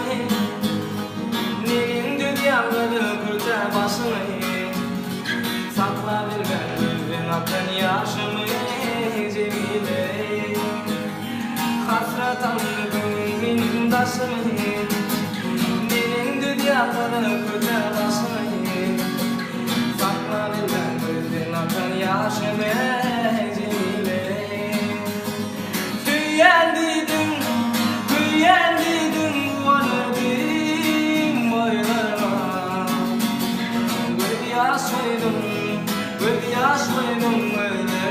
başını Neyin dünyaları kurtar başını Sakla bir gönlümden akan yaşımı Cemile Hasret anlıdım benim taşımı Neyin dünyaları kurtar başını Sakla bir gönlümden akan yaşımı Cemile Tüyendiydim Varırdım boylarıma Gözyaşlıydım öyleme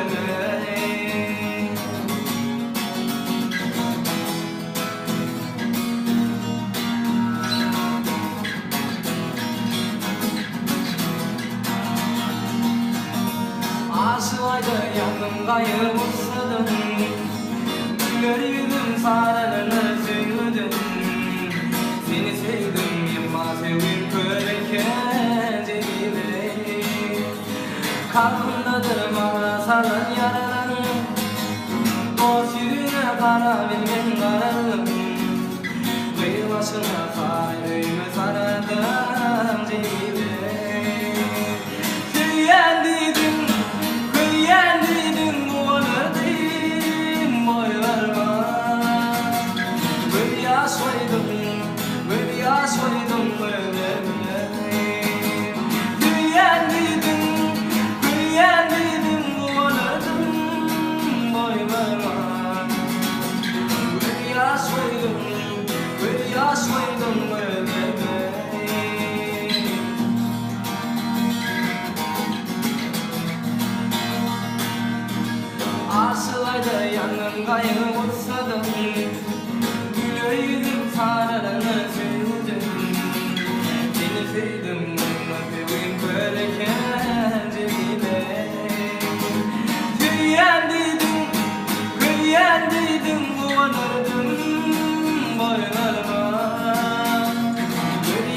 Aşılaydı yanımdayı vursadım Gör yüzüm sararını sevdim Seni sevdim yılmaz sevdim köreken Cemile Kalbimdedir bana saran yaradan Dost yüzüne para bilmen kararım Kıyı başına faydayımı sarardım Cemile Tüyendiydim Yaşlıydım öyleme Tüyendiydim Varırdım boylarıma Yaşlıydım öyleme Aşılaydı yanımdayı vursadım Gülür yüzüm sararını sevdim Seni sevdim sevdim böyleken Cemile Tüyendiydim Varırdım boylarıma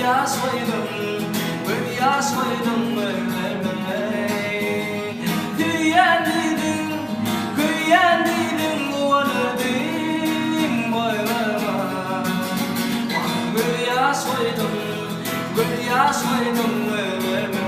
Yaşlıydım öyleme Tüyendiydim Varırdım boylarıma Yaşlıydım öyleme